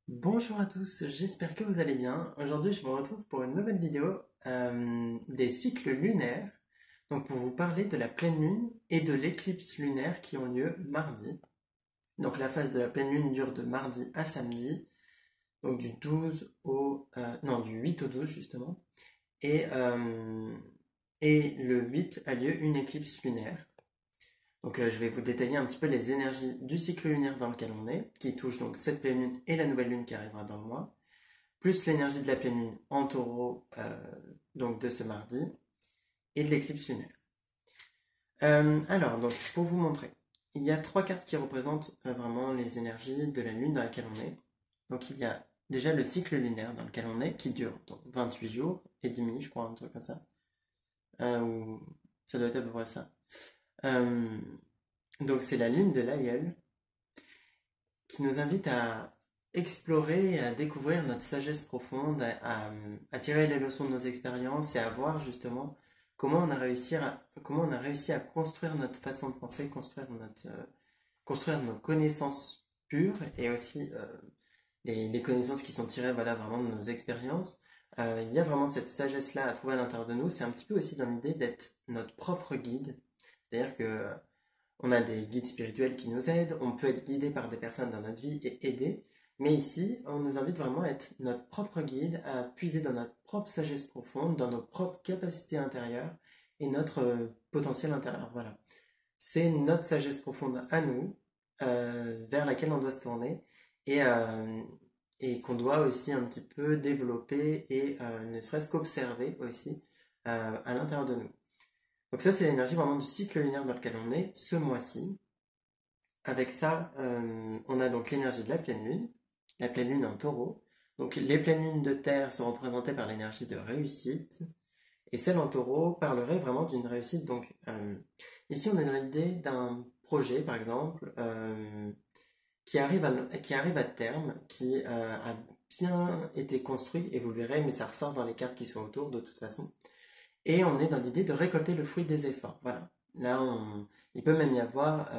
Bonjour à tous, j'espère que vous allez bien. Aujourd'hui, je vous retrouve pour une nouvelle vidéo des cycles lunaires. Donc, pour vous parler de la pleine lune et de l'éclipse lunaire qui ont lieu mardi. Donc, la phase de la pleine lune dure de mardi à samedi, donc du 12 au non, du 8 au 12 justement. Et, euh, et le 8 a lieu une éclipse lunaire. Donc, je vais vous détailler un petit peu les énergies du cycle lunaire dans lequel on est, qui touche donc cette pleine lune et la nouvelle lune qui arrivera dans le mois, plus l'énergie de la pleine lune en taureau, donc de ce mardi, et de l'éclipse lunaire. Alors, donc, pour vous montrer, il y a trois cartes qui représentent vraiment les énergies de la lune dans laquelle on est. Donc, il y a déjà le cycle lunaire dans lequel on est, qui dure donc 28 jours et demi, je crois, un truc comme ça. Ou ça doit être à peu près ça. Euh, donc, c'est la lune de l'aïeul qui nous invite à explorer et à découvrir notre sagesse profonde, à tirer les leçons de nos expériences et à voir justement comment on a réussi à construire notre façon de penser, construire nos connaissances pures et aussi les connaissances qui sont tirées voilà, vraiment de nos expériences. Il y a vraiment cette sagesse-là à trouver à l'intérieur de nous. C'est un petit peu aussi dans l'idée d'être notre propre guide. C'est-à-dire que on a des guides spirituels qui nous aident, on peut être guidé par des personnes dans notre vie et aider, mais ici, on nous invite vraiment à être notre propre guide, à puiser dans notre propre sagesse profonde, dans nos propres capacités intérieures et notre potentiel intérieur. Voilà. C'est notre sagesse profonde à nous, vers laquelle on doit se tourner et, euh, et qu'on doit aussi un petit peu développer et ne serait-ce qu'observer aussi à l'intérieur de nous. Donc ça, c'est l'énergie vraiment du cycle lunaire dans lequel on est ce mois-ci. Avec ça, on a donc l'énergie de la pleine lune en taureau. Donc les pleines lunes de terre sont représentées par l'énergie de réussite, et celle en taureau parlerait vraiment d'une réussite. Donc ici, on est dans l'idée d'un projet, par exemple, qui arrive à terme, qui a bien été construit, et vous le verrez, mais ça ressort dans les cartes qui sont autour de toute façon. Et on est dans l'idée de récolter le fruit des efforts. Voilà. Il peut même y avoir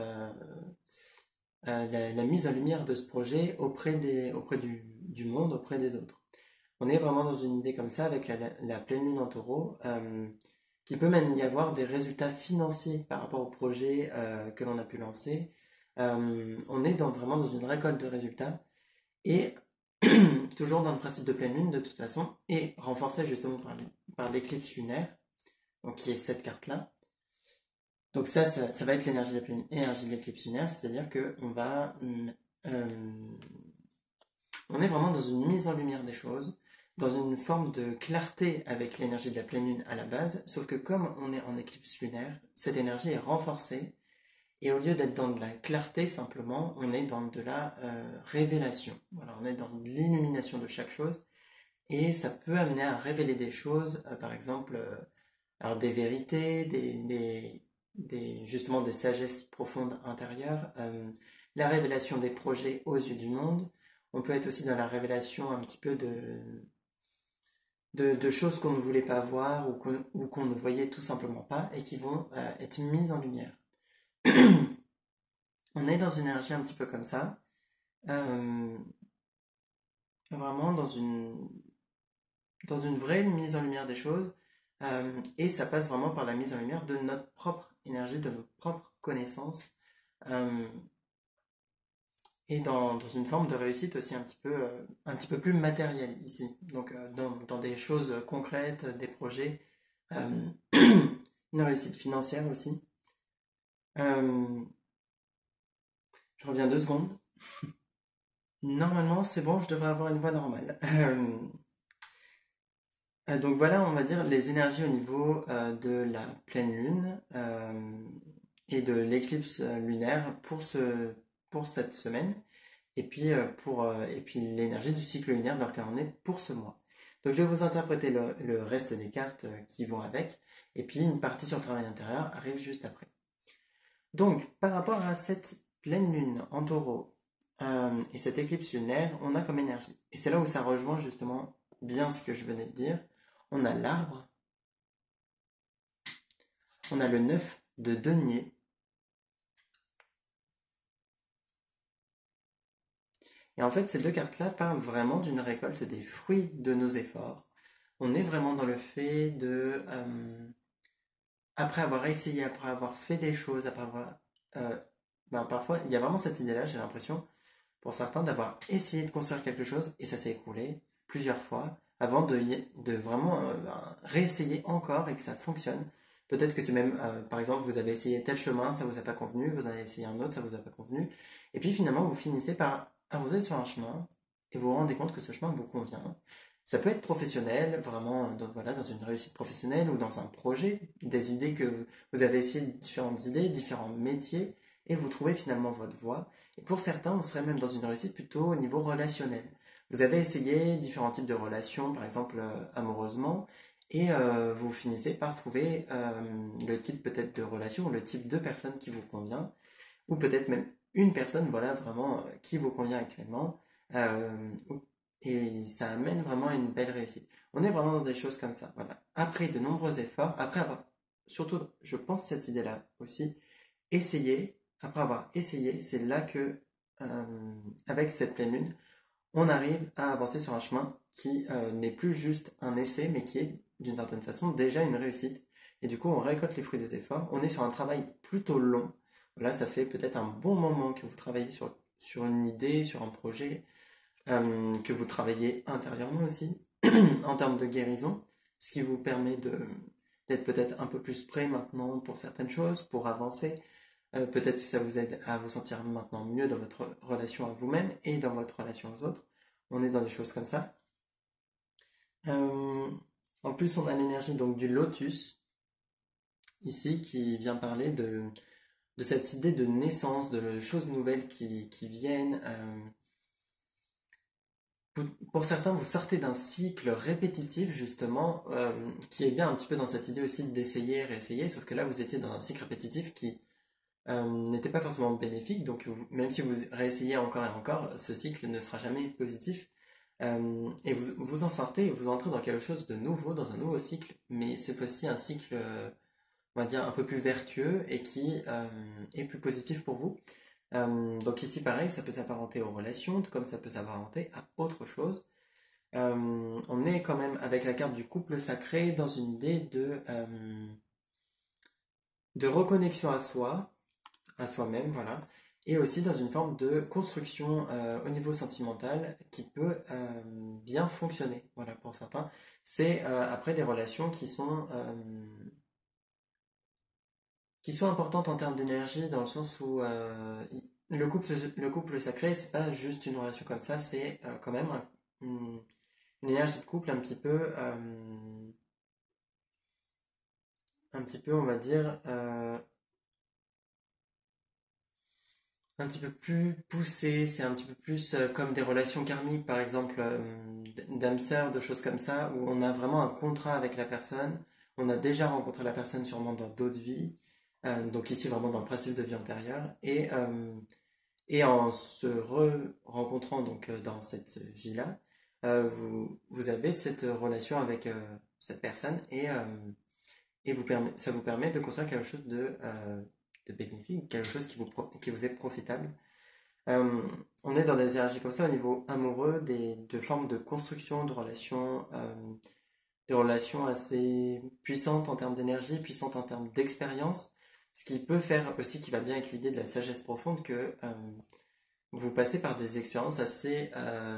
la mise en lumière de ce projet auprès du monde, auprès des autres. On est vraiment dans une idée comme ça avec la pleine lune en taureau, qui peut même y avoir des résultats financiers par rapport au projet que l'on a pu lancer. On est vraiment dans une récolte de résultats et toujours dans le principe de pleine lune de toute façon, et renforcé justement par l'éclipse lunaire, donc qui est cette carte-là. Donc ça va être l'énergie de l'éclipse lunaire, c'est-à-dire que on est vraiment dans une mise en lumière des choses, dans une forme de clarté avec l'énergie de la pleine lune à la base, sauf que comme on est en éclipse lunaire, cette énergie est renforcée, et au lieu d'être dans de la clarté simplement, on est dans de la révélation. Voilà, on est dans de l'illumination de chaque chose, et ça peut amener à révéler des choses, par exemple, alors des vérités, justement des sagesses profondes intérieures, la révélation des projets aux yeux du monde. On peut être aussi dans la révélation un petit peu de choses qu'on ne voulait pas voir ou qu'on ne voyait tout simplement pas et qui vont être mises en lumière. On est dans une énergie un petit peu comme ça, euh, vraiment dans une vraie mise en lumière des choses, et ça passe vraiment par la mise en lumière de notre propre énergie, de nos propres connaissances, euh, et dans une forme de réussite aussi un petit peu plus matérielle ici. Donc dans des choses concrètes, des projets, euh, une réussite financière aussi. Euh, je reviens 2 secondes. Normalement, c'est bon, je devrais avoir une voix normale. Donc voilà, on va dire les énergies au niveau de la pleine lune et de l'éclipse lunaire pour cette semaine, et puis, et puis l'énergie du cycle lunaire dans lequel on est pour ce mois. Donc je vais vous interpréter le reste des cartes qui vont avec, et puis une partie sur le travail intérieur arrive juste après. Donc par rapport à cette pleine lune en taureau et cette éclipse lunaire, on a comme énergie. Et c'est là où ça rejoint justement bien ce que je venais de dire. On a l'arbre, on a le 9 de denier, Et en fait, ces deux cartes-là parlent vraiment d'une récolte des fruits de nos efforts. On est vraiment dans le fait de, après avoir essayé, après avoir fait des choses, après avoir... euh, ben, parfois, il y a vraiment cette idée-là, j'ai l'impression, pour certains, d'avoir essayé de construire quelque chose et ça s'est écroulé plusieurs fois avant de vraiment ben, réessayer encore et que ça fonctionne. Peut-être que c'est même, par exemple, vous avez essayé tel chemin, ça vous a pas convenu, vous en avez essayé un autre, ça vous a pas convenu, et puis finalement vous finissez par avancer sur un chemin et vous vous rendez compte que ce chemin vous convient. Ça peut être professionnel, vraiment, donc voilà, dans une réussite professionnelle ou dans un projet, des idées que vous avez essayé différentes idées, différents métiers, et vous trouvez finalement votre voie. Et pour certains, on serait même dans une réussite plutôt au niveau relationnel. Vous avez essayé différents types de relations, par exemple amoureusement, et vous finissez par trouver le type peut-être de relation, ou le type de personne qui vous convient, ou peut-être même une personne, voilà, vraiment qui vous convient actuellement, euh, et ça amène vraiment à une belle réussite. On est vraiment dans des choses comme ça, voilà. Après de nombreux efforts, après avoir, surtout, je pense cette idée-là aussi, essayer, après avoir essayé, c'est là que, avec cette pleine lune, on arrive à avancer sur un chemin qui n'est plus juste un essai, mais qui est d'une certaine façon déjà une réussite. Et du coup, on récolte les fruits des efforts. On est sur un travail plutôt long. Là, ça fait peut-être un bon moment que vous travaillez sur une idée, sur un projet, que vous travaillez intérieurement aussi, en termes de guérison, ce qui vous permet d'être peut-être un peu plus prêt maintenant pour certaines choses, pour avancer. Peut-être que ça vous aide à vous sentir maintenant mieux dans votre relation à vous-même et dans votre relation aux autres. On est dans des choses comme ça. Euh, En plus, on a l'énergie donc du lotus ici qui vient parler de cette idée de naissance, de choses nouvelles qui viennent. Pour certains, vous sortez d'un cycle répétitif justement, qui est bien un petit peu dans cette idée aussi d'essayer, réessayer, sauf que là, vous étiez dans un cycle répétitif qui n'était pas forcément bénéfique. Donc, même si vous réessayez encore et encore, ce cycle ne sera jamais positif. Et vous en sortez et vous entrez dans quelque chose de nouveau, dans un nouveau cycle, mais cette fois-ci un cycle, on va dire, un peu plus vertueux et qui est plus positif pour vous. Donc ici, pareil, ça peut s'apparenter aux relations, tout comme ça peut s'apparenter à autre chose. On est quand même avec la carte du couple sacré dans une idée de reconnexion à soi-même, voilà, et aussi dans une forme de construction au niveau sentimental qui peut bien fonctionner, voilà, pour certains. C'est après des relations qui sont importantes en termes d'énergie, dans le sens où le couple sacré, c'est pas juste une relation comme ça, c'est quand même une énergie de couple un petit peu, on va dire, un petit peu plus poussé, c'est un petit peu plus comme des relations karmiques, par exemple, d'âme sœur, de choses comme ça, où on a vraiment un contrat avec la personne, on a déjà rencontré la personne sûrement dans d'autres vies, donc ici vraiment dans le principe de vie antérieure, et en se rencontrant donc dans cette vie-là, vous avez cette relation avec cette personne et ça vous permet de construire quelque chose de bénéfique, quelque chose qui vous est profitable. Euh, on est dans des énergies comme ça au niveau amoureux, de formes de construction de relations assez puissantes en termes d'énergie, puissantes en termes d'expérience, ce qui peut faire aussi, qui va bien avec l'idée de la sagesse profonde, que vous passez par des expériences assez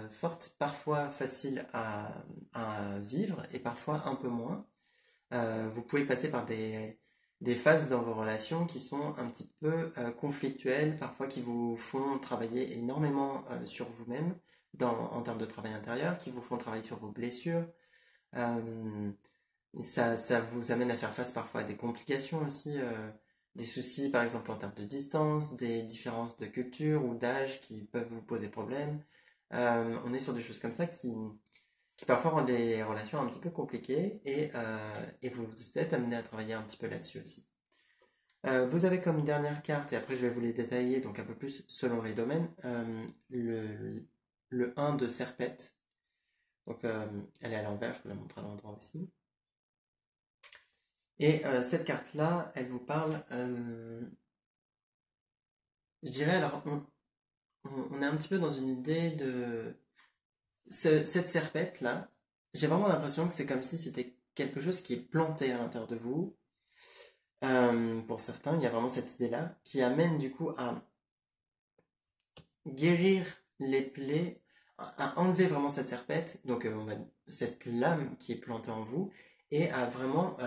fortes, parfois faciles à vivre et parfois un peu moins. Vous pouvez passer par des phases dans vos relations qui sont un petit peu conflictuelles, parfois qui vous font travailler énormément sur vous-même en termes de travail intérieur, qui vous font travailler sur vos blessures. Euh, ça vous amène à faire face parfois à des complications aussi, des soucis par exemple en termes de distance, des différences de culture ou d'âge qui peuvent vous poser problème. On est sur des choses comme ça qui parfois rendent les relations un petit peu compliquées et vous êtes amené à travailler un petit peu là-dessus aussi. Vous avez comme dernière carte, et après je vais vous les détailler donc un peu plus selon les domaines, le 1 de Serpette. Donc elle est à l'envers, je vous la montre à l'endroit aussi. Et cette carte-là, elle vous parle, je dirais alors, on est un petit peu dans une idée de... cette serpette-là, j'ai vraiment l'impression que c'est comme si c'était quelque chose qui est planté à l'intérieur de vous. Pour certains, il y a vraiment cette idée-là qui amène du coup à guérir les plaies, à enlever vraiment cette serpette, donc cette lame qui est plantée en vous, et à vraiment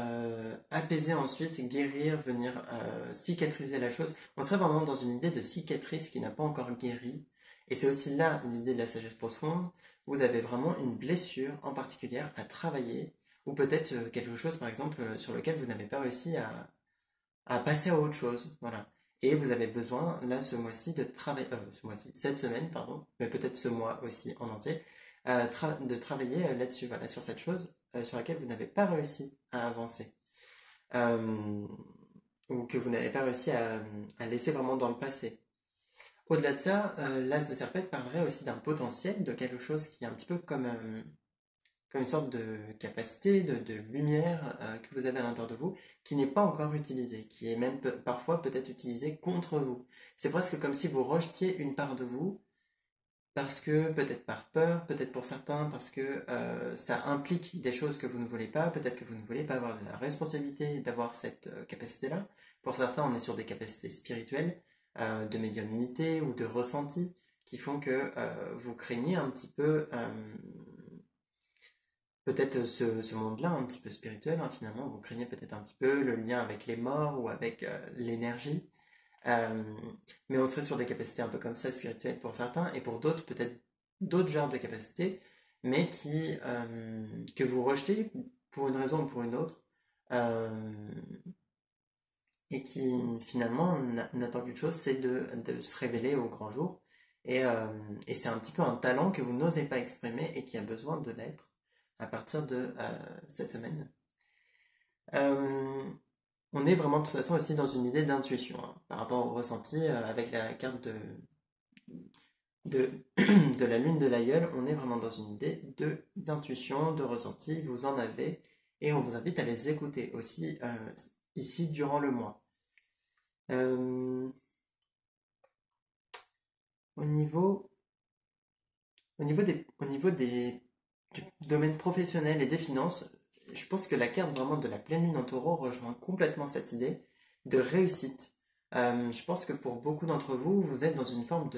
apaiser ensuite, guérir, venir cicatriser la chose. On serait vraiment dans une idée de cicatrice qui n'a pas encore guéri. Et c'est aussi là l'idée de la sagesse profonde. Vous avez vraiment une blessure en particulier à travailler, ou peut-être quelque chose par exemple sur lequel vous n'avez pas réussi à passer à autre chose. Voilà. Et vous avez besoin, là, ce mois-ci, de travailler, ce mois-ci, cette semaine, pardon, mais peut-être ce mois aussi en entier, de travailler là-dessus, voilà, sur cette chose sur laquelle vous n'avez pas réussi à avancer. Euh, ou que vous n'avez pas réussi à laisser vraiment dans le passé. Au-delà de ça, l'as de serpette parlerait aussi d'un potentiel, de quelque chose qui est un petit peu comme une sorte de capacité, de lumière que vous avez à l'intérieur de vous, qui n'est pas encore utilisée, qui est même parfois peut-être utilisée contre vous. C'est presque comme si vous rejetiez une part de vous, parce que peut-être par peur, peut-être pour certains, parce que ça implique des choses que vous ne voulez pas, peut-être que vous ne voulez pas avoir la responsabilité d'avoir cette capacité-là. Pour certains, on est sur des capacités spirituelles, de médiumnité ou de ressenti, qui font que vous craignez un petit peu peut-être ce monde-là un petit peu spirituel, hein, finalement, vous craignez peut-être un petit peu le lien avec les morts ou avec l'énergie. Euh, mais on serait sur des capacités un peu comme ça, spirituelles pour certains, et pour d'autres, peut-être d'autres genres de capacités, mais que vous rejetez pour une raison ou pour une autre, euh, et qui finalement n'attend qu'une chose, c'est de se révéler au grand jour. Et c'est un petit peu un talent que vous n'osez pas exprimer et qui a besoin de l'être à partir de cette semaine. Euh, on est vraiment de toute façon aussi dans une idée d'intuition hein, par rapport au ressenti avec la carte de, de la lune de l'aïeul. On est vraiment dans une idée d'intuition, de ressenti. Vous en avez et on vous invite à les écouter aussi ici durant le mois. Euh, au niveau, au niveau du domaine professionnel et des finances, je pense que la carte vraiment de la pleine lune en taureau rejoint complètement cette idée de réussite. Je pense que pour beaucoup d'entre vous, vous êtes dans une forme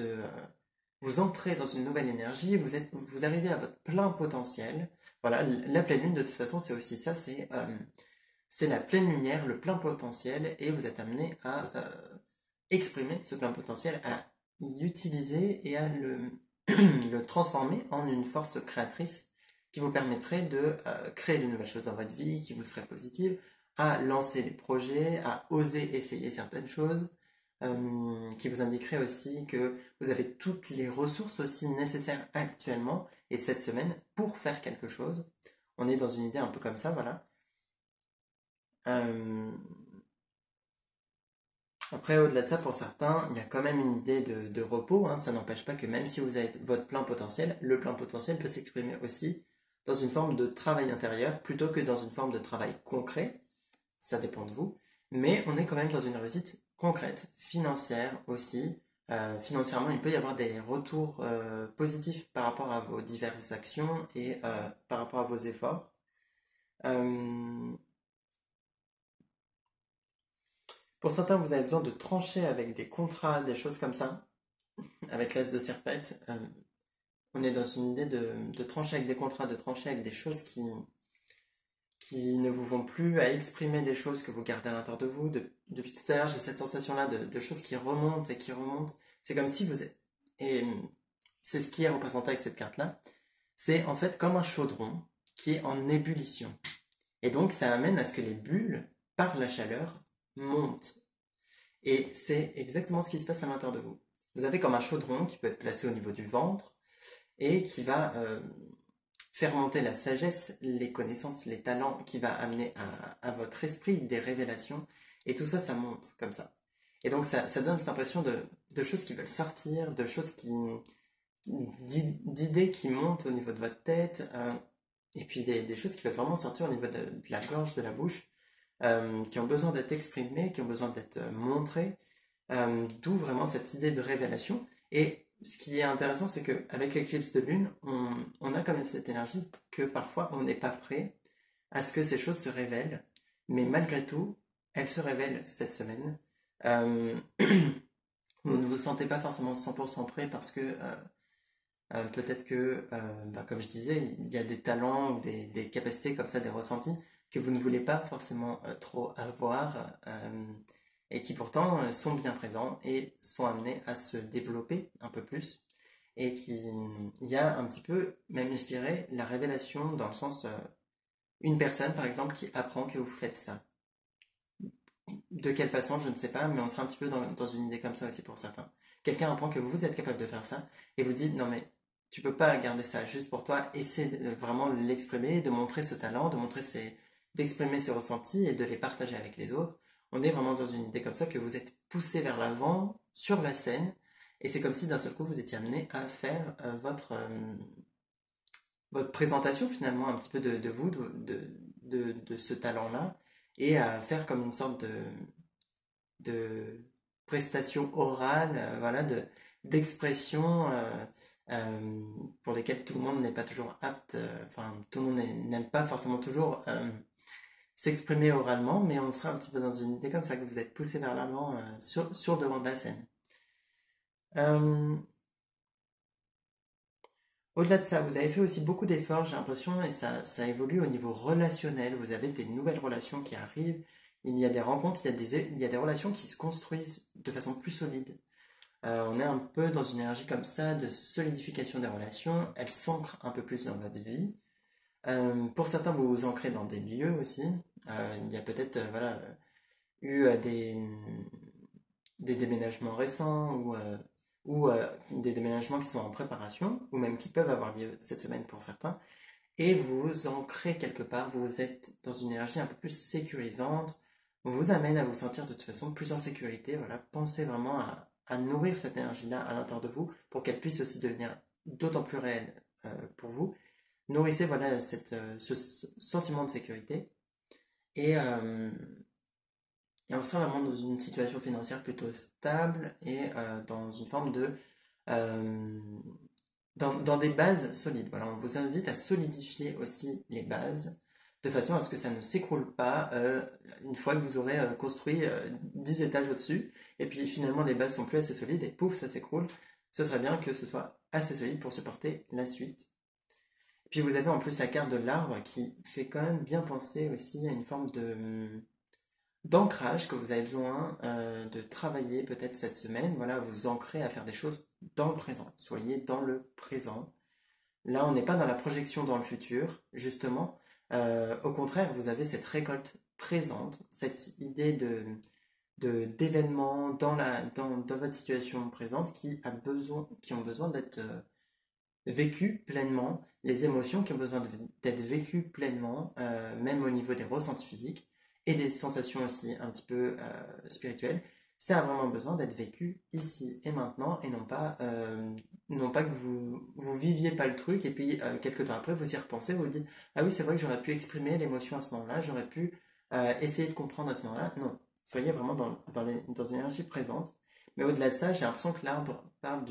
vous entrez dans une nouvelle énergie, vous arrivez à votre plein potentiel. Voilà, la pleine lune de toute façon c'est aussi ça, c'est la pleine lumière, le plein potentiel, et vous êtes amené à exprimer ce plein potentiel, à y utiliser et à le transformer en une force créatrice qui vous permettrait de créer de nouvelles choses dans votre vie, qui vous seraient positives, à lancer des projets, à oser essayer certaines choses, qui vous indiquerait aussi que vous avez toutes les ressources aussi nécessaires actuellement et cette semaine pour faire quelque chose. On est dans une idée un peu comme ça, voilà. Euh, Après, au-delà de ça, pour certains, il y a quand même une idée de repos, hein. Ça n'empêche pas que même si vous avez votre plein potentiel, le plein potentiel peut s'exprimer aussi dans une forme de travail intérieur plutôt que dans une forme de travail concret. Ça dépend de vous. Mais on est quand même dans une réussite concrète, financière aussi. Financièrement, il peut y avoir des retours positifs par rapport à vos diverses actions et par rapport à vos efforts. Euh, pour certains, vous avez besoin de trancher avec des contrats, des choses comme ça. Avec l'as de serpette, on est dans une idée de trancher avec des contrats, de trancher avec des choses qui ne vous vont plus à exprimer des choses que vous gardez à l'intérieur de vous. Depuis tout à l'heure, j'ai cette sensation-là de choses qui remontent et qui remontent. C'est comme si vous êtes... Et c'est ce qui est représenté avec cette carte-là. C'est en fait comme un chaudron qui est en ébullition. Et donc, ça amène à ce que les bulles, par la chaleur, montent. Et c'est exactement ce qui se passe à l'intérieur de vous. Vous avez comme un chaudron qui peut être placé au niveau du ventre et qui va faire monter la sagesse, les connaissances, les talents, qui va amener à votre esprit des révélations. Et tout ça, ça monte comme ça. Et donc ça donne cette impression de choses qui veulent sortir, de choses d'idées qui montent au niveau de votre tête, et puis des choses qui veulent vraiment sortir au niveau de la gorge, de la bouche, qui ont besoin d'être exprimées, qui ont besoin d'être montrées, d'où vraiment cette idée de révélation. Et ce qui est intéressant, c'est qu'avec l'éclipse de lune, on a quand même cette énergie que parfois on n'est pas prêt à ce que ces choses se révèlent. Mais malgré tout, elles se révèlent cette semaine. Euh, vous ne vous sentez pas forcément 100% prêt parce que peut-être que, bah, comme je disais, il y a des talents ou des capacités comme ça, des ressentis que vous ne voulez pas forcément trop avoir et qui pourtant sont bien présents et sont amenés à se développer un peu plus. Et il y a un petit peu, même je dirais, la révélation dans le sens, une personne par exemple qui apprend que vous faites ça. De quelle façon, je ne sais pas, mais on sera un petit peu dans une idée comme ça aussi pour certains. Quelqu'un apprend que vous êtes capable de faire ça et vous dit non mais tu peux pas garder ça juste pour toi, essaie de vraiment l'exprimer, de montrer ce talent, d'exprimer ses ressentis et de les partager avec les autres. On est vraiment dans une idée comme ça que vous êtes poussé vers l'avant sur la scène et c'est comme si d'un seul coup vous étiez amené à faire votre présentation finalement un petit peu de vous, de ce talent-là et à faire comme une sorte de prestations orales, voilà, d'expressions pour lesquelles tout le monde n'est pas toujours apte, enfin, tout le monde n'aime pas forcément toujours s'exprimer oralement, mais on sera un petit peu dans une idée comme ça, que vous êtes poussé vers l'avant sur le devant de la scène. Euh, Au-delà de ça, vous avez fait aussi beaucoup d'efforts, j'ai l'impression, et ça évolue au niveau relationnel. Vous avez des nouvelles relations qui arrivent, il y a des rencontres, il y a des relations qui se construisent de façon plus solide. On est un peu dans une énergie comme ça de solidification des relations. Elles s'ancrent un peu plus dans votre vie. Pour certains, vous vous ancrez dans des lieux aussi. Il y a peut-être voilà, eu des déménagements récents ou des déménagements qui sont en préparation ou même qui peuvent avoir lieu cette semaine pour certains. Et vous vous ancrez quelque part, vous êtes dans une énergie un peu plus sécurisante. On vous amène à vous sentir de toute façon plus en sécurité. Voilà, pensez vraiment à nourrir cette énergie-là à l'intérieur de vous pour qu'elle puisse aussi devenir d'autant plus réelle pour vous. Nourrissez voilà ce sentiment de sécurité et, euh, et on sera vraiment dans une situation financière plutôt stable et dans une forme euh, dans des bases solides. Voilà, on vous invite à solidifier aussi les bases de façon à ce que ça ne s'écroule pas une fois que vous aurez construit 10 étages au-dessus et puis finalement les bases sont plus assez solides et pouf, ça s'écroule. Ce serait bien que ce soit assez solide pour supporter la suite. Puis vous avez en plus la carte de l'arbre qui fait quand même bien penser aussi à une forme d'ancrage que vous avez besoin de travailler peut-être cette semaine. Voilà, vous vous ancrez à faire des choses dans le présent. Soyez dans le présent. Là, on n'est pas dans la projection dans le futur, justement. Au contraire, vous avez cette récolte présente, cette idée d'événements dans votre situation présente qui ont besoin d'être vécues pleinement, les émotions qui ont besoin d'être vécues pleinement, même au niveau des ressentis physiques et des sensations aussi un petit peu spirituelles. Ça a vraiment besoin d'être vécu ici et maintenant et non pas que vous viviez pas le truc et puis quelques temps après vous y repensez, vous vous dites ah oui c'est vrai que j'aurais pu exprimer l'émotion à ce moment-là, j'aurais pu essayer de comprendre à ce moment-là. Non, soyez vraiment dans une énergie présente. Mais au-delà de ça, j'ai l'impression que l'arbre parle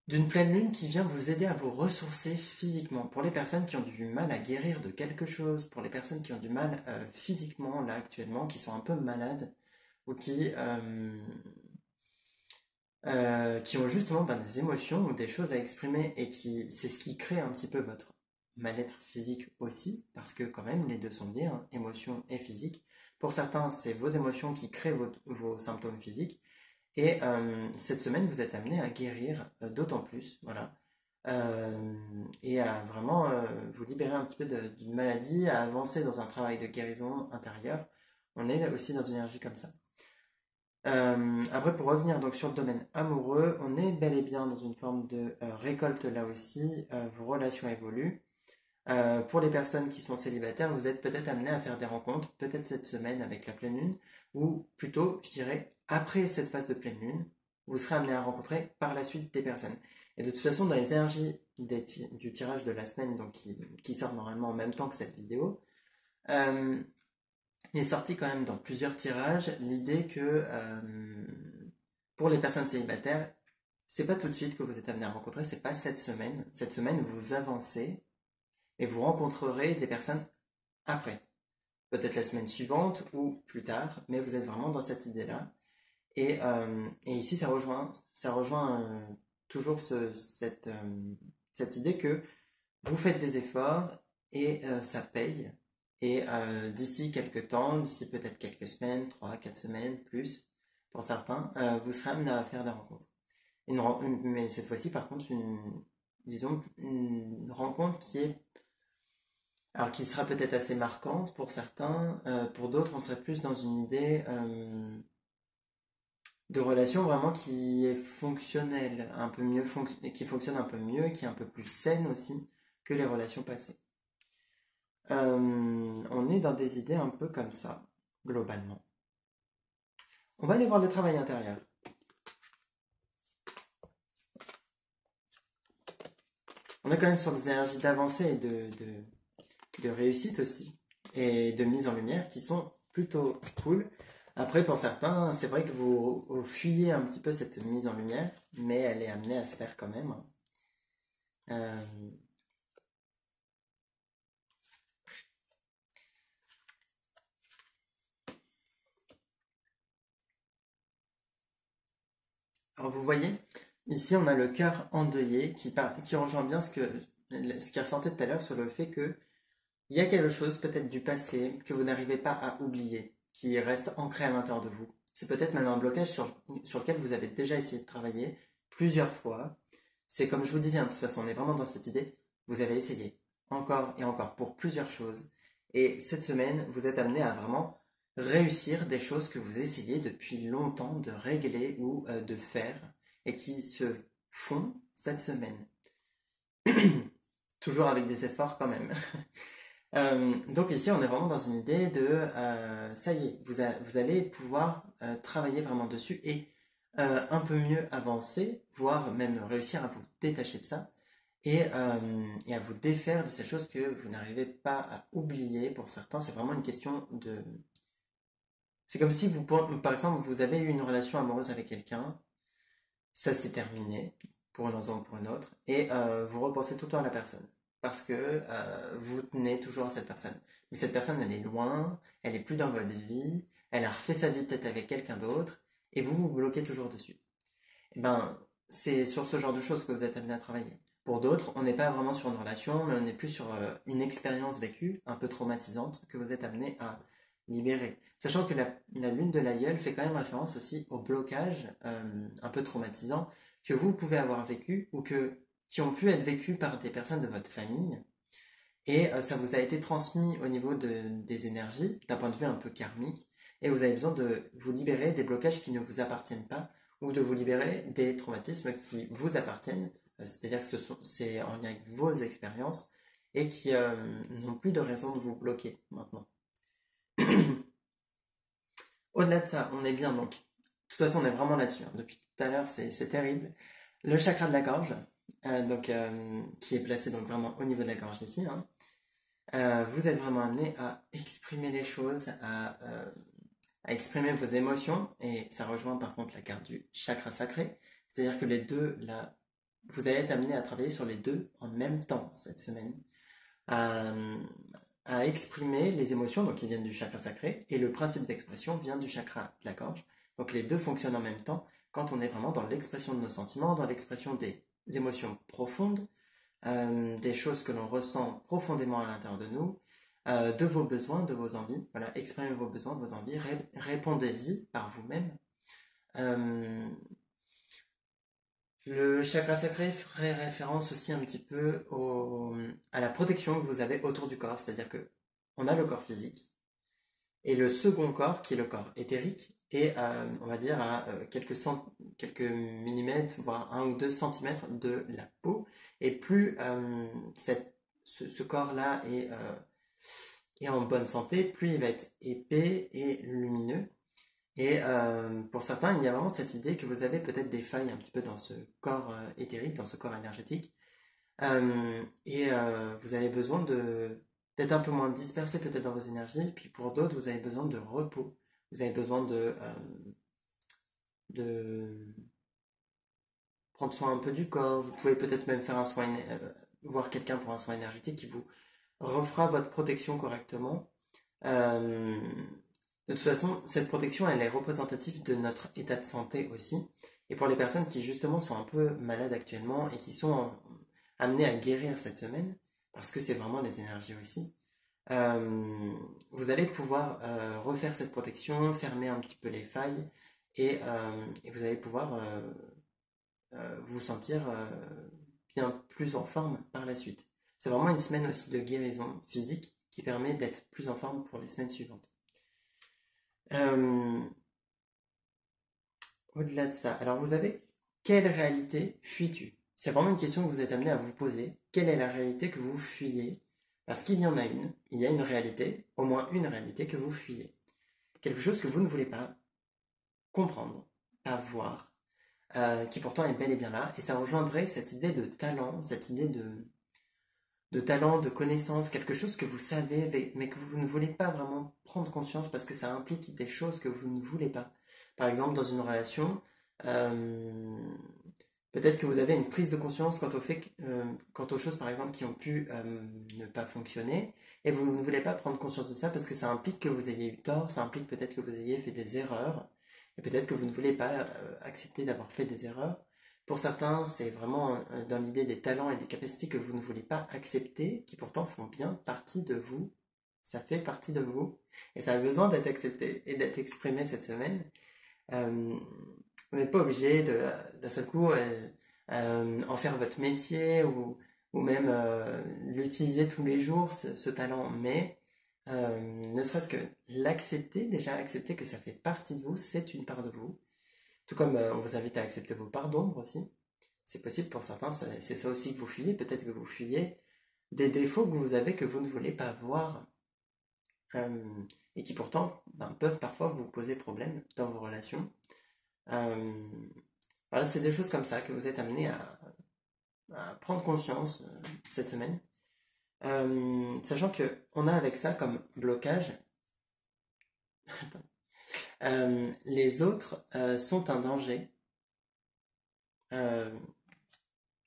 d'une pleine lune qui vient vous aider à vous ressourcer physiquement. Pour les personnes qui ont du mal à guérir de quelque chose, pour les personnes qui ont du mal physiquement là actuellement, qui sont un peu malades ou qui ont justement des émotions ou des choses à exprimer et qui c'est ce qui crée un petit peu votre mal-être physique aussi, parce que quand même les deux sont liés, hein, émotions et physique. Pour certains, c'est vos émotions qui créent vos symptômes physiques. Et cette semaine, vous êtes amené à guérir d'autant plus, voilà. Et à vraiment vous libérer un petit peu d'une maladie, à avancer dans un travail de guérison intérieure. On est aussi dans une énergie comme ça. Après, pour revenir donc sur le domaine amoureux, on est bel et bien dans une forme de récolte là aussi. Vos relations évoluent. Pour les personnes qui sont célibataires, vous êtes peut-être amené à faire des rencontres, peut-être cette semaine avec la pleine lune, ou plutôt, je dirais, après cette phase de pleine lune, vous serez amené à rencontrer par la suite des personnes. Et de toute façon, dans les énergies du tirage de la semaine, donc qui sort normalement en même temps que cette vidéo, euh, il est sorti quand même dans plusieurs tirages l'idée que pour les personnes célibataires, c'est pas tout de suite que vous êtes amené à rencontrer, c'est pas cette semaine. Cette semaine, vous avancez et vous rencontrerez des personnes après. Peut-être la semaine suivante ou plus tard, mais vous êtes vraiment dans cette idée-là. Et ici, ça rejoint toujours cette idée que vous faites des efforts et ça paye. Et d'ici quelques temps, d'ici peut-être quelques semaines, 3, 4 semaines, plus, pour certains, vous serez amené à faire des rencontres. Mais cette fois-ci, par contre, disons, une rencontre qui sera peut-être assez marquante pour certains. Pour d'autres, on serait plus dans une idée de relation vraiment qui est fonctionnelle, un peu mieux, qui fonctionne un peu mieux, qui est un peu plus saine aussi que les relations passées. On est dans des idées un peu comme ça, globalement. On va aller voir le travail intérieur. On est quand même sur des énergies d'avancée et de réussite aussi, et de mise en lumière qui sont plutôt cool. Après, pour certains, c'est vrai que vous fuyez un petit peu cette mise en lumière, mais elle est amenée à se faire quand même. Euh, alors vous voyez, ici on a le cœur endeuillé qui rejoint bien ce qu'il ressentait tout à l'heure sur le fait que il y a quelque chose peut-être du passé que vous n'arrivez pas à oublier, qui reste ancré à l'intérieur de vous. C'est peut-être même un blocage sur lequel vous avez déjà essayé de travailler plusieurs fois. C'est comme je vous disais, hein, de toute façon, on est vraiment dans cette idée. Vous avez essayé encore et encore pour plusieurs choses. Et cette semaine, vous êtes amené à vraiment réussir des choses que vous essayez depuis longtemps de régler ou de faire et qui se font cette semaine. Toujours avec des efforts quand même. Donc ici, on est vraiment dans une idée de ça y est, vous allez pouvoir travailler vraiment dessus et un peu mieux avancer, voire même réussir à vous détacher de ça et à vous défaire de ces choses que vous n'arrivez pas à oublier. Pour certains, c'est vraiment une question de... C'est comme si vous, par exemple, vous avez eu une relation amoureuse avec quelqu'un, ça s'est terminé pour une raison ou pour une autre, et vous repensez tout le temps à la personne. Parce que vous tenez toujours à cette personne. Mais cette personne, elle est loin, elle est plus dans votre vie, elle a refait sa vie peut-être avec quelqu'un d'autre, et vous vous bloquez toujours dessus. Et ben, c'est sur ce genre de choses que vous êtes amené à travailler. Pour d'autres, on n'est pas vraiment sur une relation, mais on est plus sur une expérience vécue, un peu traumatisante, que vous êtes amené à libérer. Sachant que la lune de l'aïeul fait quand même référence aussi au blocage un peu traumatisant que vous pouvez avoir vécu ou qui ont pu être vécus par des personnes de votre famille. Et ça vous a été transmis au niveau des énergies, d'un point de vue un peu karmique, et vous avez besoin de vous libérer des blocages qui ne vous appartiennent pas, ou de vous libérer des traumatismes qui vous appartiennent, c'est-à-dire que c'est en lien avec vos expériences, et qui n'ont plus de raison de vous bloquer maintenant. Au-delà de ça, on est bien donc. De toute façon, on est vraiment là-dessus, hein. Depuis tout à l'heure, c'est terrible. Le chakra de la gorge, qui est placé donc vraiment au niveau de la gorge ici, hein. Vous êtes vraiment amené à exprimer les choses, à exprimer vos émotions, et ça rejoint par contre la carte du chakra sacré, c'est-à-dire que les deux, là, vous allez être amené à travailler sur les deux en même temps cette semaine, à, à exprimer les émotions donc qui viennent du chakra sacré, et le principe d'expression vient du chakra de la gorge. Donc les deux fonctionnent en même temps quand on est vraiment dans l'expression de nos sentiments, dans l'expression des émotions profondes, des choses que l'on ressent profondément à l'intérieur de nous, de vos besoins, de vos envies. Voilà, exprimez vos besoins, vos envies, répondez-y par vous-même. Euh, le chakra sacré ferait référence aussi un petit peu à la protection que vous avez autour du corps, c'est-à-dire que on a le corps physique et le second corps qui est le corps éthérique est, on va dire, à quelques millimètres, voire 1 ou 2 centimètres de la peau. Et plus ce corps-là est en bonne santé, plus il va être épais et lumineux. Et pour certains, il y a vraiment cette idée que vous avez peut-être des failles un petit peu dans ce corps éthérique, dans ce corps énergétique. Vous avez besoin d'être un peu moins dispersé peut-être dans vos énergies. Puis pour d'autres, vous avez besoin de repos. Vous avez besoin de prendre soin un peu du corps. Vous pouvez peut-être même faire un soin, voir quelqu'un pour un soin énergétique qui vous refera votre protection correctement. Euh, de toute façon, cette protection, elle est représentative de notre état de santé aussi. Et pour les personnes qui justement sont un peu malades actuellement et qui sont amenées à guérir cette semaine, parce que c'est vraiment les énergies aussi, vous allez pouvoir refaire cette protection, fermer un petit peu les failles et vous allez pouvoir vous sentir bien plus en forme par la suite. C'est vraiment une semaine aussi de guérison physique qui permet d'être plus en forme pour les semaines suivantes. Euh, Au-delà de ça, alors vous avez quelle réalité fuis-tu? C'est vraiment une question que vous êtes amené à vous poser. Quelle est la réalité que vous fuyez? Parce qu'il y en a une, il y a une réalité, au moins une réalité que vous fuyez. Quelque chose que vous ne voulez pas comprendre, pas voir, qui pourtant est bel et bien là, et ça rejoindrait cette idée de talent, cette idée de talent, de connaissance, quelque chose que vous savez, mais que vous ne voulez pas vraiment prendre conscience parce que ça implique des choses que vous ne voulez pas. Par exemple, dans une relation, euh, peut-être que vous avez une prise de conscience quant au fait quant aux choses, par exemple, qui ont pu ne pas fonctionner, et vous ne voulez pas prendre conscience de ça parce que ça implique que vous ayez eu tort, ça implique peut-être que vous ayez fait des erreurs, et peut-être que vous ne voulez pas accepter d'avoir fait des erreurs. Pour certains, c'est vraiment dans l'idée des talents et des capacités que vous ne voulez pas accepter, qui pourtant font bien partie de vous. Ça fait partie de vous, et ça a besoin d'être accepté et d'être exprimé cette semaine. Euh, vous n'êtes pas obligé d'un seul coup en faire votre métier ou même l'utiliser tous les jours, ce talent, mais ne serait-ce que l'accepter, déjà accepter que ça fait partie de vous, c'est une part de vous. Tout comme on vous invite à accepter vos parts d'ombre aussi. C'est possible pour certains, c'est ça aussi que vous fuyez. Peut-être que vous fuyez des défauts que vous avez que vous ne voulez pas voir euh, et qui pourtant peuvent parfois vous poser problème dans vos relations. Euh, voilà, c'est des choses comme ça que vous êtes amené à prendre conscience cette semaine. Sachant que on a avec ça comme blocage, les autres sont un danger, euh,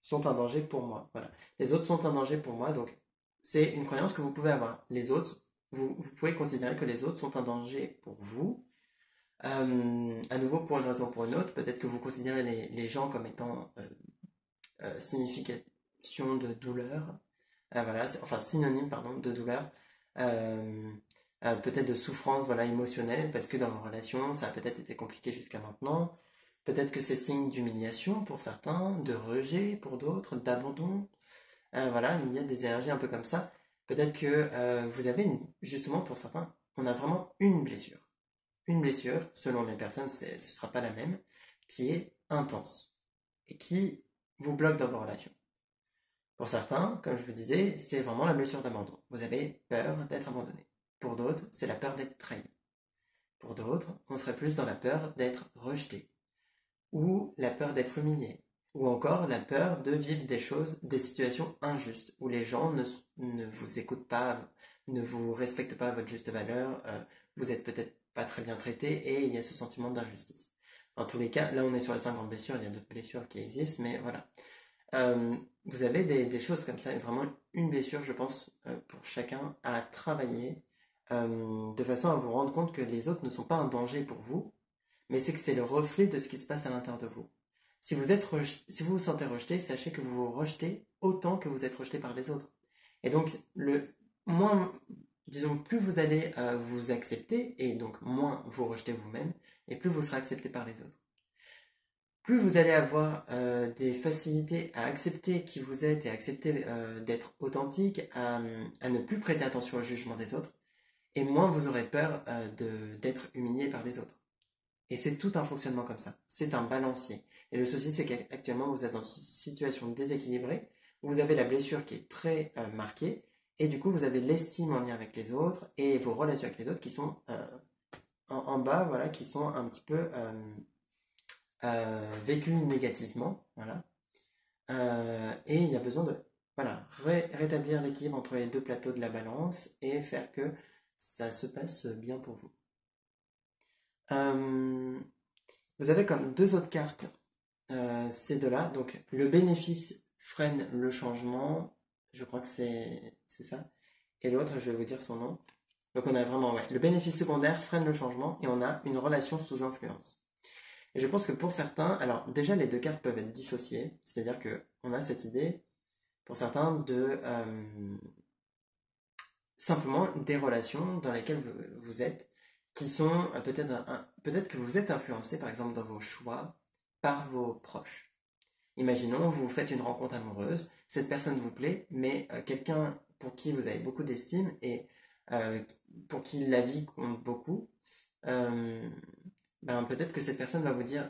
sont un danger pour moi. Voilà, les autres sont un danger pour moi, donc c'est une croyance que vous pouvez avoir. Les autres, vous pouvez considérer que les autres sont un danger pour vous. À nouveau, pour une raison ou pour une autre, peut-être que vous considérez les gens comme étant signification de douleur, voilà, enfin synonyme pardon de douleur, euh, peut-être de souffrance voilà émotionnelle parce que dans vos relations ça a peut-être été compliqué jusqu'à maintenant. Peut-être que c'est signe d'humiliation pour certains, de rejet pour d'autres, d'abandon. Voilà, il y a des énergies un peu comme ça. Peut-être que vous avez justement pour certains, on a vraiment une blessure. Une blessure, selon les personnes, ce ne sera pas la même, qui est intense et qui vous bloque dans vos relations. Pour certains, comme je vous disais, c'est vraiment la blessure d'abandon. Vous avez peur d'être abandonné. Pour d'autres, c'est la peur d'être trahi. Pour d'autres, on serait plus dans la peur d'être rejeté, ou la peur d'être humilié, ou encore la peur de vivre des choses, des situations injustes, où les gens ne vous écoutent pas, ne vous respectent pas à votre juste valeur, vous êtes peut-être pas très bien traité, et il y a ce sentiment d'injustice. Dans tous les cas, là on est sur les 5 grandes blessures, il y a d'autres blessures qui existent, mais voilà. Vous avez des choses comme ça, vraiment une blessure, je pense, pour chacun à travailler, de façon à vous rendre compte que les autres ne sont pas un danger pour vous, mais c'est que c'est le reflet de ce qui se passe à l'intérieur de vous. Si vous vous sentez rejeté, sachez que vous vous rejetez autant que vous êtes rejeté par les autres. Et donc, moins, disons, plus vous allez vous accepter, et donc moins vous rejetez vous-même, et plus vous serez accepté par les autres. Plus vous allez avoir des facilités à accepter qui vous êtes et à accepter d'être authentique, à ne plus prêter attention au jugement des autres, et moins vous aurez peur d'être humilié par les autres. Et c'est tout un fonctionnement comme ça. C'est un balancier. Et le souci, c'est qu'actuellement, vous êtes dans une situation déséquilibrée, où vous avez la blessure qui est très marquée, et du coup, vous avez l'estime en lien avec les autres, et vos relations avec les autres qui sont en bas, voilà, qui sont un petit peu vécues négativement, voilà. Et il y a besoin de, voilà, rétablir l'équilibre entre les deux plateaux de la balance, et faire que ça se passe bien pour vous. Euh, Vous avez comme deux autres cartes, ces deux-là. Donc le bénéfice freine le changement. Je crois que c'est ça. Et l'autre, je vais vous dire son nom. Donc on a vraiment, ouais, le bénéfice secondaire freine le changement et on a une relation sous influence. Et je pense que pour certains, alors déjà les deux cartes peuvent être dissociées, c'est-à-dire que on a cette idée pour certains de simplement des relations dans lesquelles vous êtes qui sont peut-être que vous êtes influencé par exemple dans vos choix par vos proches. Imaginons, vous faites une rencontre amoureuse, cette personne vous plaît, mais quelqu'un pour qui vous avez beaucoup d'estime et euh, pour qui la vie compte beaucoup, euh, ben, peut-être que cette personne va vous dire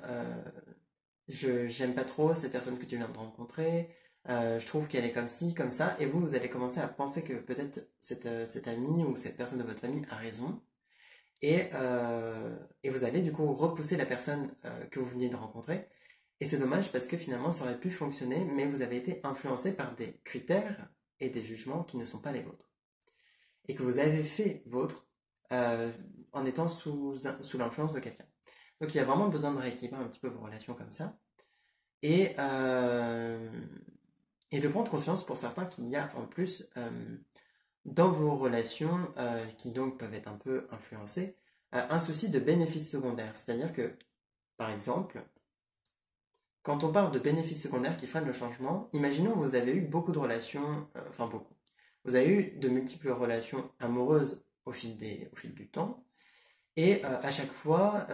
j'aime pas trop cette personne que tu viens de rencontrer, je trouve qu'elle est comme ci, comme ça, et vous allez commencer à penser que peut-être cet ami ou cette personne de votre famille a raison, et vous allez du coup repousser la personne que vous veniez de rencontrer, et c'est dommage parce que finalement ça aurait pu fonctionner, mais vous avez été influencé par des critères et des jugements qui ne sont pas les vôtres, et que vous avez fait vôtre euh, en étant sous l'influence de quelqu'un. Donc il y a vraiment besoin de rééquilibrer un petit peu vos relations comme ça. Et, euh, et de prendre conscience pour certains qu'il y a en plus dans vos relations qui donc peuvent être un peu influencées, un souci de bénéfice secondaire. C'est-à-dire que, par exemple, quand on parle de bénéfices secondaires qui freinent le changement, imaginons que vous avez eu beaucoup de relations, enfin beaucoup. Vous avez eu de multiples relations amoureuses au fil du temps, et à chaque fois,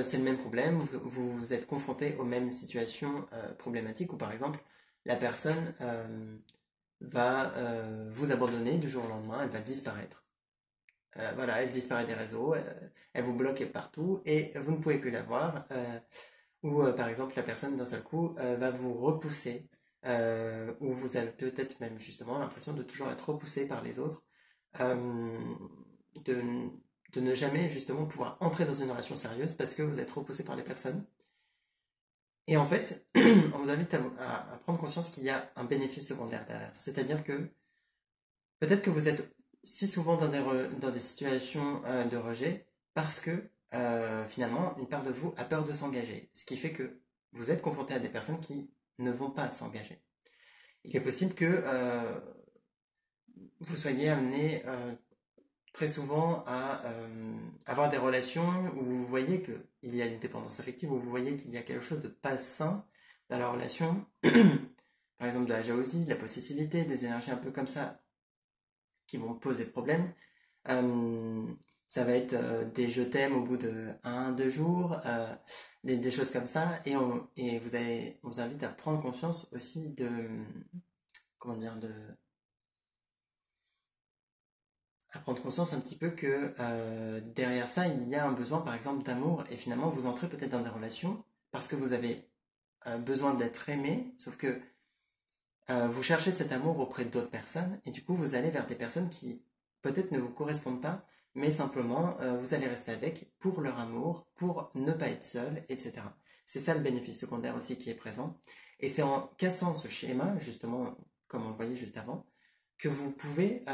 c'est le même problème. Vous êtes confronté aux mêmes situations problématiques où, par exemple, la personne va vous abandonner du jour au lendemain, elle va disparaître. Voilà, elle disparaît des réseaux, elle vous bloque partout et vous ne pouvez plus la voir. Ou par exemple, la personne d'un seul coup va vous repousser, ou vous avez peut-être même justement l'impression de toujours être repoussé par les autres, euh, de, de ne jamais justement pouvoir entrer dans une relation sérieuse parce que vous êtes repoussé par les personnes. Et en fait, on vous invite à prendre conscience qu'il y a un bénéfice secondaire derrière. C'est-à-dire que peut-être que vous êtes si souvent dans des situations de rejet parce que finalement, une part de vous a peur de s'engager. Ce qui fait que vous êtes confronté à des personnes qui ne vont pas s'engager. Il est possible que vous soyez amené très souvent à avoir des relations où vous voyez qu'il y a une dépendance affective, où vous voyez qu'il y a quelque chose de pas sain dans la relation. Par exemple, de la jalousie, de la possessivité, des énergies un peu comme ça qui vont poser problème. Euh, Ça va être des je t'aime au bout de un, 2 jours, des choses comme ça. On vous invite à prendre conscience aussi comment dire, à prendre conscience un petit peu que derrière ça, il y a un besoin, par exemple, d'amour. Et finalement, vous entrez peut-être dans des relations parce que vous avez besoin d'être aimé, sauf que vous cherchez cet amour auprès d'autres personnes, et du coup, vous allez vers des personnes qui peut-être ne vous correspondent pas, mais simplement, vous allez rester avec pour leur amour, pour ne pas être seul, etc. C'est ça le bénéfice secondaire aussi qui est présent. Et c'est en cassant ce schéma, justement, comme on le voyait juste avant, que vous pouvez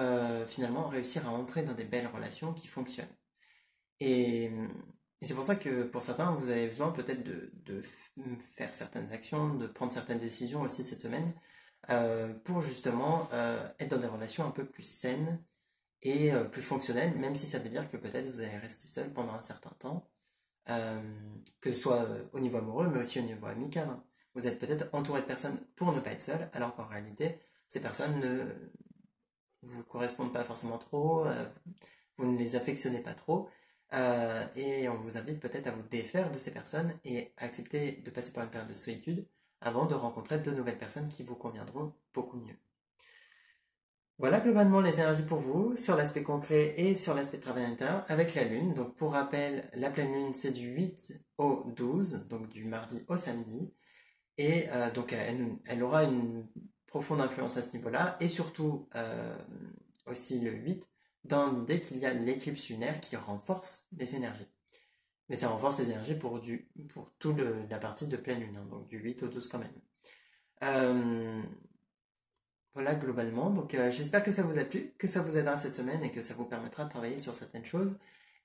finalement réussir à entrer dans des belles relations qui fonctionnent. Et, et c'est pour ça que pour certains, vous avez besoin peut-être de faire certaines actions, de prendre certaines décisions aussi cette semaine, pour justement être dans des relations un peu plus saines et plus fonctionnelles, même si ça veut dire que peut-être vous allez rester seul pendant un certain temps, euh, que ce soit au niveau amoureux, mais aussi au niveau amical, hein. Vous êtes peut-être entouré de personnes pour ne pas être seul, alors qu'en réalité, ces personnes ne vous correspondent pas forcément trop, vous ne les affectionnez pas trop, et on vous invite peut-être à vous défaire de ces personnes et à accepter de passer par une période de solitude avant de rencontrer de nouvelles personnes qui vous conviendront beaucoup mieux. Voilà globalement les énergies pour vous sur l'aspect concret et sur l'aspect travail intérieur avec la lune. Donc pour rappel, la pleine lune c'est du 8 au 12, donc du mardi au samedi. Et donc elle aura une profonde influence à ce niveau-là. Et surtout aussi le 8 dans l'idée qu'il y a l'éclipse lunaire qui renforce les énergies. Mais ça renforce les énergies pour toute la partie de pleine lune, hein, donc du 8 au 12 quand même. Euh, voilà globalement, donc j'espère que ça vous a plu, que ça vous aidera cette semaine et que ça vous permettra de travailler sur certaines choses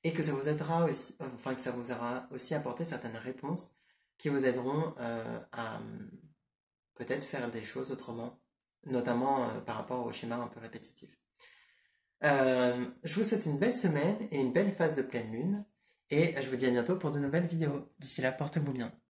et que ça vous aidera aussi, enfin que ça vous aura aussi apporté certaines réponses qui vous aideront à peut-être faire des choses autrement, notamment par rapport au schéma un peu répétitif. Je vous souhaite une belle semaine et une belle phase de pleine lune, et je vous dis à bientôt pour de nouvelles vidéos. D'ici là, portez-vous bien.